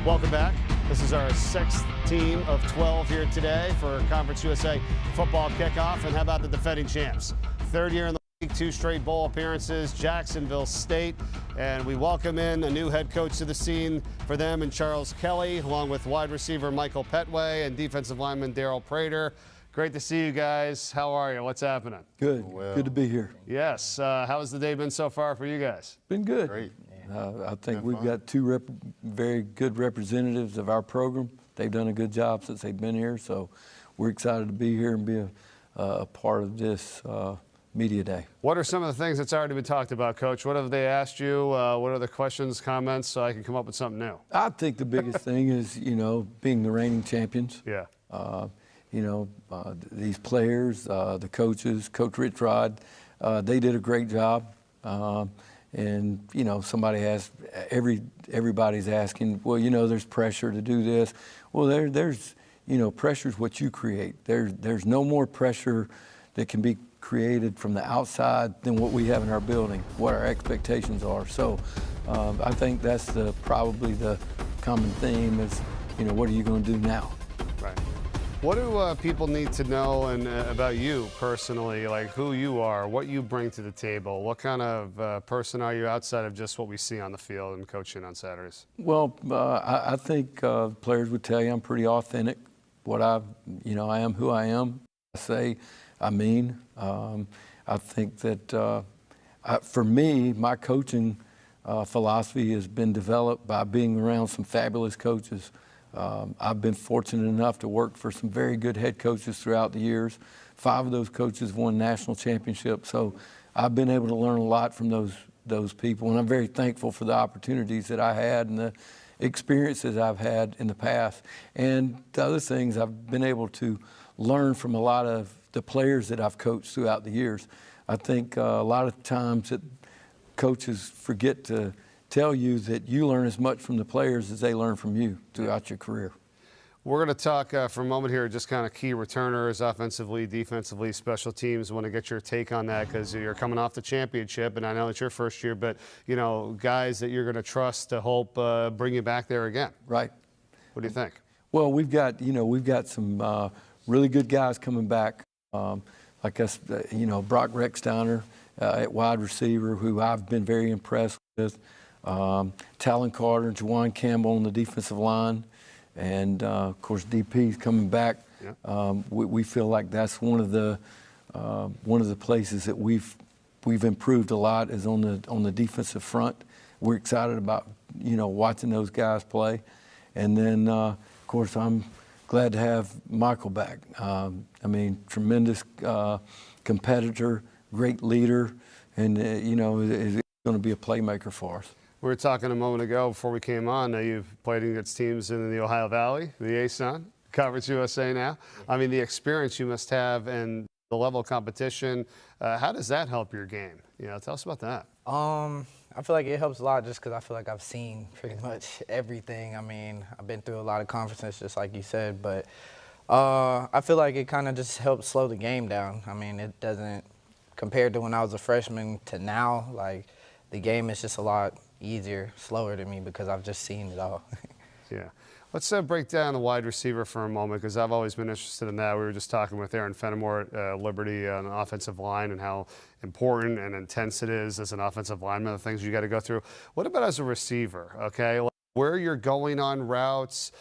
Welcome back. This is our 6th team of 12 here today for Conference USA football kickoff. And how about the defending champs? 3rd year in the league, 2 straight bowl appearances, Jacksonville State. And we welcome in a new head coach to the scene for them in Charles Kelly, along with wide receiver Michael Petway and defensive lineman Daryl Prater. Great to see you guys. How are you? What's happening? Good. Good to be here. Yes. How has the day been so far for you guys? Been good. Great. I think we've got 2 very good representatives of our program. They've done a good job since they've been here, so we're excited to be here and be a part of this media day. What are some of the things that's already been talked about, Coach? What have they asked you? What are the questions, comments, so I can come up with something new? I think the biggest thing is, being the reigning champions. Yeah. These players, the coaches, Coach Rich Rod, they did a great job. And, somebody asked, everybody's asking, well, there's pressure to do this. Well, there's pressure is what you create. There's no more pressure that can be created from the outside than what we have in our building, what our expectations are. So I think that's probably the common theme is, what are you going to do now? Right. What do people need to know about you personally, like who you are, what you bring to the table? What kind of person are you outside of just what we see on the field and coaching on Saturdays? Well, I think players would tell you I'm pretty authentic. I am who I am. I say, I mean. I think that for me, my coaching philosophy has been developed by being around some fabulous coaches. I've been fortunate enough to work for some very good head coaches throughout the years. 5 of those coaches won national championships, so I've been able to learn a lot from those people, and I'm very thankful for the opportunities that I had and the experiences I've had in the past. And the other things, I've been able to learn from a lot of the players that I've coached throughout the years. I think a lot of times that coaches forget to tell you that you learn as much from the players as they learn from you throughout your career. We're going to talk for a moment here, just kind of key returners, offensively, defensively, special teams. I want to get your take on that because you're coming off the championship, and I know it's your first year, but, guys that you're going to trust to help bring you back there again. Right. What do you think? Well, we've got some really good guys coming back. Like us, Brock Rexsteiner at wide receiver, who I've been very impressed with. Talon Carter and Juwan Campbell on the defensive line, and of course DP's coming back. Yeah. We feel like that's one of the places that we've improved a lot is on the defensive front. We're excited about watching those guys play, and then of course I'm glad to have Michael back. Tremendous competitor, great leader, and is going to be a playmaker for us. We were talking a moment ago before we came on. You've played against teams in the Ohio Valley, the ASUN, Conference USA now. The experience you must have and the level of competition. How does that help your game? Tell us about that. I feel like it helps a lot just because I feel like I've seen pretty much everything. I've been through a lot of conferences, just like you said, but I feel like it kind of just helps slow the game down. It doesn't, compared to when I was a freshman to now, like the game is just a lot easier, slower to me because I've just seen it all. Yeah. Let's break down the wide receiver for a moment because I've always been interested in that. We were just talking with Aaron Fenimore at Liberty on the offensive line and how important and intense it is as an offensive lineman, the things you got to go through. What about as a receiver, okay? Like where you're going on routes,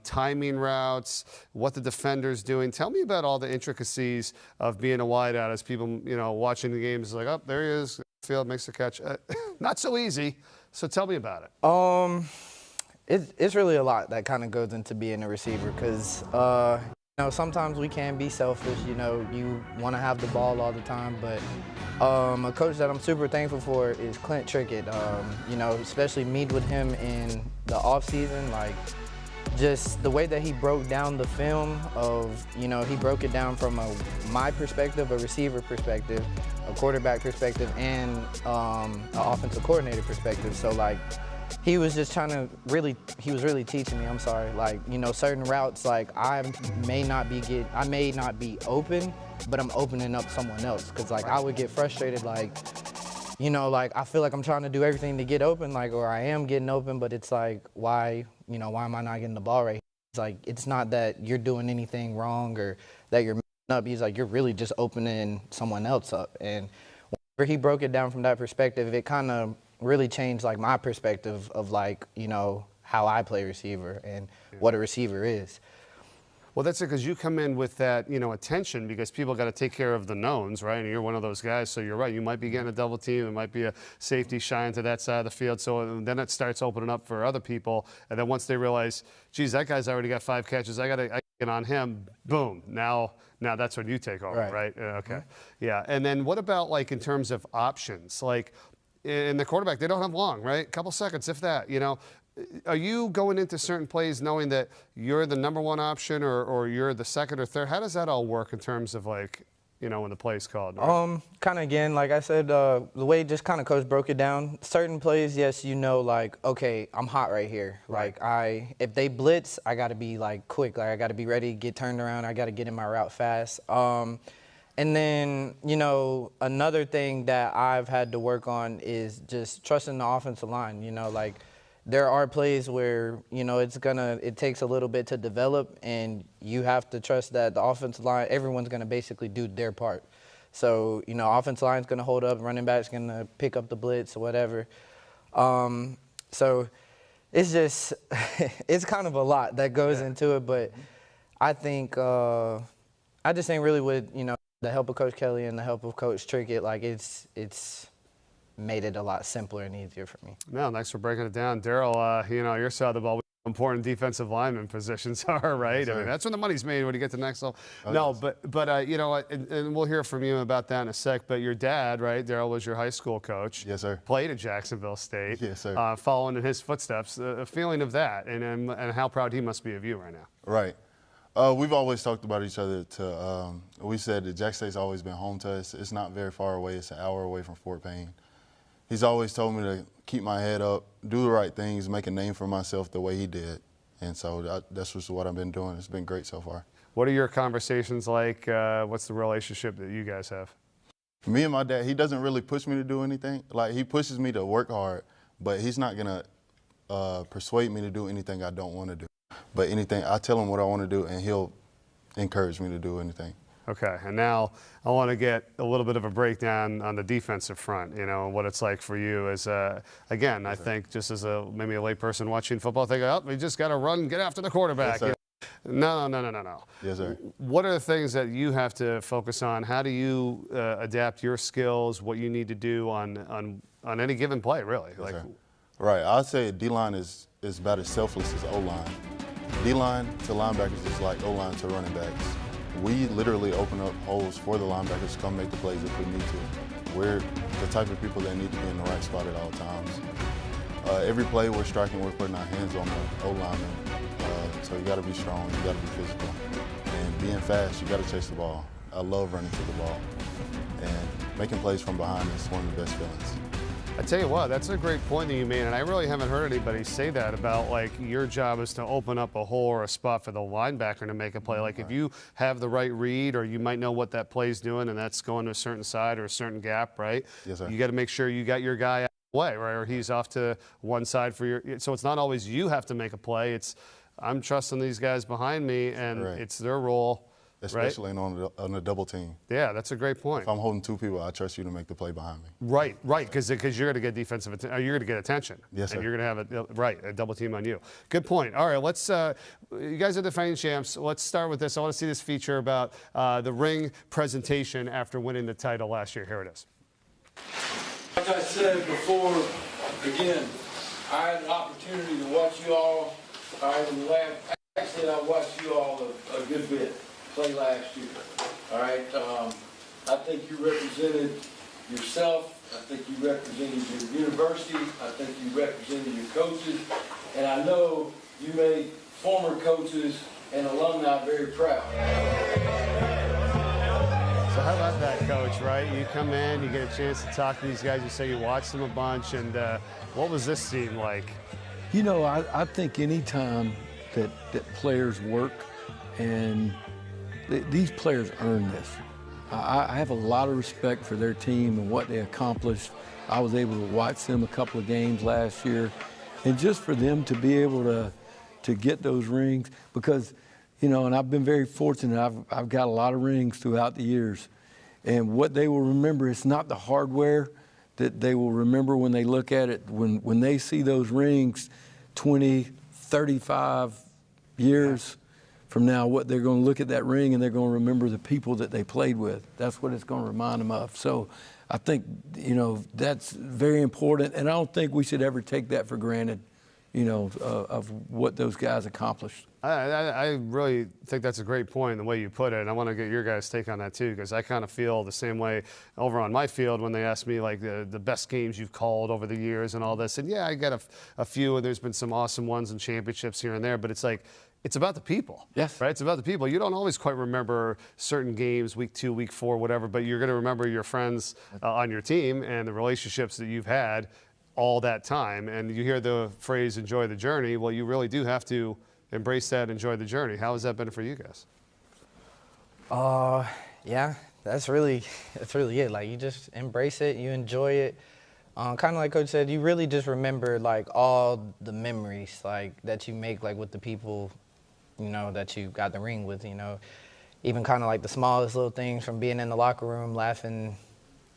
timing routes, what the defender's doing. Tell me about all the intricacies of being a wideout as people, watching the games like, oh, there he is, field, makes the catch. Not so easy. So tell me about it. It's really a lot that kind of goes into being a receiver because, sometimes we can be selfish. You want to have the ball all the time, but a coach that I'm super thankful for is Clint Trickett. Especially meet with him in the off season, like just the way that he broke down the film of, he broke it down from my perspective, a receiver perspective, a quarterback perspective, and an offensive coordinator perspective. So like, he was just he was really teaching me, like, certain routes, like I may not be open, but I'm opening up someone else. Cause like I would get frustrated, like, like I feel like I'm trying to do everything to get open, like, or I am getting open, but it's like, why you know, why am I not getting the ball right here? He's like, it's not that you're doing anything wrong or that you're messing up. He's like, you're really just opening someone else up. And whenever he broke it down from that perspective, it kind of really changed like my perspective of like, you know, how I play receiver and what a receiver is. Well, that's it, because you come in with that, you know, attention, because people got to take care of the knowns, right? And you're one of those guys, so you're right. You might be getting a double team. It might be a safety shy into that side of the field. So then it starts opening up for other people. And then once they realize, geez, that guy's already got 5 catches, I got to get on him, boom. Now that's when you take over, right? Okay. Yeah. And then what about, like, in terms of options? Like, in the quarterback, they don't have long, right? A couple seconds, if that, you know. Are you going into certain plays knowing that you're the number 1 option or you're the second or third? How does that all work in terms of, like, you know, when the play's called? Right? Kind of, again, like I said, the way just kind of Coach broke it down, certain plays, yes, you know, like, okay, I'm hot right here. Right. Like, if they blitz, I got to be, like, quick. Like, I got to be ready to get turned around. I got to get in my route fast. And then, you know, another thing that I've had to work on is just trusting the offensive line, you know, like, there are plays where, you know, it takes a little bit to develop, and you have to trust that the offensive line, everyone's going to basically do their part. So, you know, offensive line's going to hold up, running back's going to pick up the blitz or whatever. So it's just, it's kind of a lot that goes into it, but I think, I just think really with, you know, the help of Coach Kelly and the help of Coach Trickett, like it's made it a lot simpler and easier for me. No, thanks for breaking it down. Daryl, you know, your side of the ball, important defensive lineman positions are, right? Yes, I mean, that's when the money's made when you get to the next level. Oh, no, yes. but you know, and we'll hear from you about that in a sec, but your dad, right, Daryl, was your high school coach. Yes, sir. Played at Jacksonville State. Yes, sir. Following in his footsteps. A feeling of that and how proud he must be of you right now. Right. We've always talked about each other. We said that Jack State's always been home to us. It's not very far away. It's an hour away from Fort Payne. He's always told me to keep my head up, do the right things, make a name for myself the way he did. And so that's just what I've been doing. It's been great so far. What are your conversations like? What's the relationship that you guys have? Me and my dad, he doesn't really push me to do anything. Like, he pushes me to work hard, but he's not going to persuade me to do anything I don't want to do. But anything, I tell him what I want to do, and he'll encourage me to do anything. Okay, and now I want to get a little bit of a breakdown on the defensive front, you know, what it's like for you as, again, yes, I think just as maybe a lay person watching football, think, oh, we just got to run, get after the quarterback. Yes, No. Yes, sir. What are the things that you have to focus on? How do you adapt your skills, what you need to do on any given play, really? Yes, sir. Right, I'd say D-line is about as selfless as O-line. D-line to linebackers is like O-line to running backs. We literally open up holes for the linebackers to come make the plays if we need to. We're the type of people that need to be in the right spot at all times. Every play we're striking, we're putting our hands on the O-lineman. So you got to be strong, you got to be physical. And being fast, you got to chase the ball. I love running to the ball. And making plays from behind is one of the best feelings. I tell you what, that's a great point that you made, and I really haven't heard anybody say that about, like, your job is to open up a hole or a spot for the linebacker to make a play. Like, if you have the right read, or you might know what that play's doing, and that's going to a certain side or a certain gap, right? Yes, sir. You got to make sure you got your guy out of the way, right, or he's off to one side for your. So it's not always you have to make a play. It's I'm trusting these guys behind me, and it's their role. Especially on a double team. Yeah, that's a great point. If I'm holding 2 people, I trust you to make the play behind me. Right, because you're going to get defensive attention. You're going to get attention. Yes, sir. And you're going to have a double team on you. Good point. All right, let's. You guys are defending champs. Let's start with this. I want to see this feature about the ring presentation after winning the title last year. Here it is. Like I said before, again, I had the opportunity to watch you all. Actually, I watched you all a good bit play last year. All right, I think you represented yourself. I think you represented your university. I think you represented your coaches, and I know you made former coaches and alumni very proud. So how about that, Coach? Right, you come in, you get a chance to talk to these guys. You say you watched them a bunch, and what was this scene like? You know, I think any time that players work and these players earn this. I have a lot of respect for their team and what they accomplished. I was able to watch them a couple of games last year, and just for them to be able to to get those rings because, you know, and I've been very fortunate. I've got a lot of rings throughout the years. And what they will remember, it's not the hardware that they will remember when they look at it. When they see those rings 20, 35 years from now, what they're going to look at that ring and they're going to remember the people that they played with. That's what it's going to remind them of. So I think, you know, that's very important. And I don't think we should ever take that for granted, you know, of what those guys accomplished. I really think that's a great point, the way you put it. And I want to get your guys' take on that, too, because I kind of feel the same way over on my field when they ask me, like, the best games you've called over the years and all this. And, yeah, I got a few, and there's been some awesome ones and championships here and there. But it's like, it's about the people. Yes. Right? It's about the people. You don't always quite remember certain games, week 2, week 4, whatever, but you're going to remember your friends on your team and the relationships that you've had all that time. And you hear the phrase, enjoy the journey. Well, you really do have to embrace that, enjoy the journey. How has that been for you guys? Yeah, that's really it. Like, you just embrace it, you enjoy it. Kind of like Coach said, you really just remember, like, all the memories, like, that you make, like, with the people, you know, that you got the ring with, you know. Even kind of like the smallest little things from being in the locker room, laughing,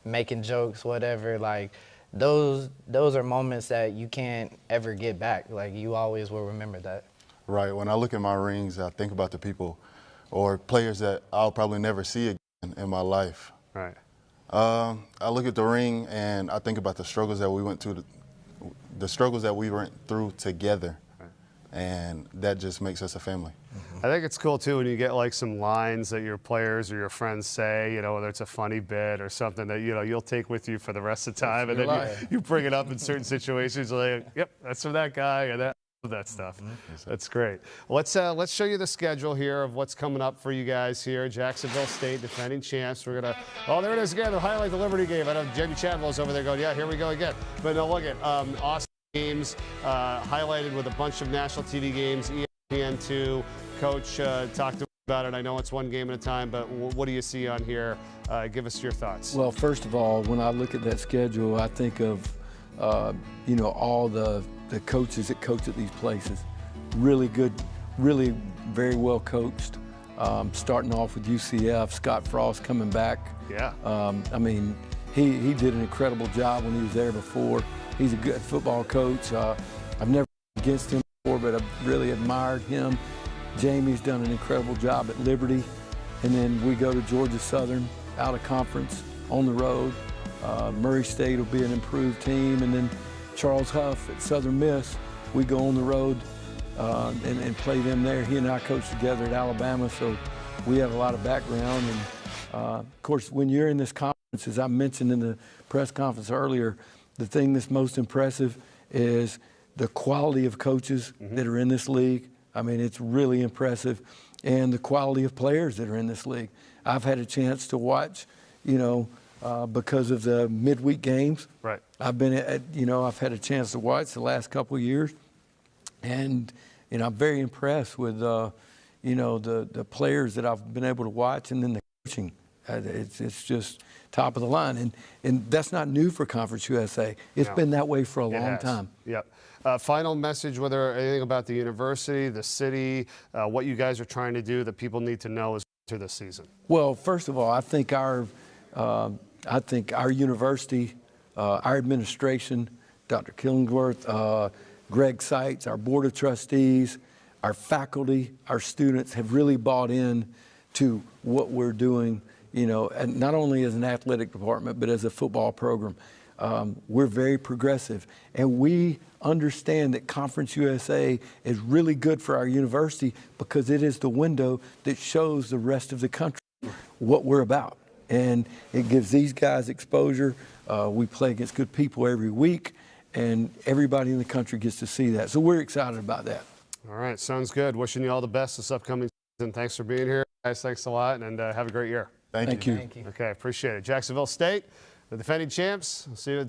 making jokes, whatever. Like, those are moments that you can't ever get back. Like, you always will remember that. Right. When I look at my rings, I think about the people or players that I'll probably never see again in my life. Right. I look at the ring and I think about the struggles that we went through, the struggles that we went through together. Right. And that just makes us a family. I think it's cool, too, when you get, like, some lines that your players or your friends say, you know, whether it's a funny bit or something that, you know, you'll take with you for the rest of the time. And then you bring it up in certain situations. Like, yep, that's from that guy or that stuff. That's great. Let's show you the schedule here of what's coming up for you guys here. Jacksonville State, defending champs. We're gonna. Oh, there it is again. They'll highlight the Liberty game. I know Jamie Chadwell's over there going, yeah, here we go again. But no, look at awesome games highlighted with a bunch of national TV games. ESPN2. Coach talked about it. I know it's one game at a time, but what do you see on here? Give us your thoughts. Well, first of all, when I look at that schedule, I think of you know, all the coaches that coach at these places. Really good, really very well coached. Starting off with UCF, Scott Frost coming back. Yeah. I mean, he did an incredible job when he was there before. He's a good football coach. I've never been against him before, but I've really admired him. Jamie's done an incredible job at Liberty. And then we go to Georgia Southern, out of conference, on the road. Murray State will be an improved team. And then Charles Huff at Southern Miss, we go on the road and play them there. He and I coached together at Alabama, so we have a lot of background. And of course, when you're in this conference, as I mentioned in the press conference earlier, the thing that's most impressive is the quality of coaches that are in this league. I mean, it's really impressive. And the quality of players that are in this league. I've had a chance to watch, you know, because of the midweek games. Right. I've been at, you know, I've had a chance to watch the last couple of years. And, you know, I'm very impressed with, you know, the players that I've been able to watch, and then the coaching. It's just top of the line. And that's not new for Conference USA. It's been that way for a long time. Yep. Final message, whether anything about the university, the city, what you guys are trying to do that people need to know as we enter this season. Well, first of all, I think our university, our administration, Dr. Killingsworth, Greg Seitz, our board of trustees, our faculty, our students have really bought in to what we're doing, you know, and not only as an athletic department, but as a football program. We're very progressive, and we understand that Conference USA is really good for our university because it is the window that shows the rest of the country what we're about. And it gives these guys exposure. We play against good people every week, and everybody in the country gets to see that. So we're excited about that. All right, sounds good. Wishing you all the best this upcoming season. Thanks for being here, guys. Thanks a lot, and have a great year. Thank you. Thank you. Okay, appreciate it. Jacksonville State, the defending champs. See you in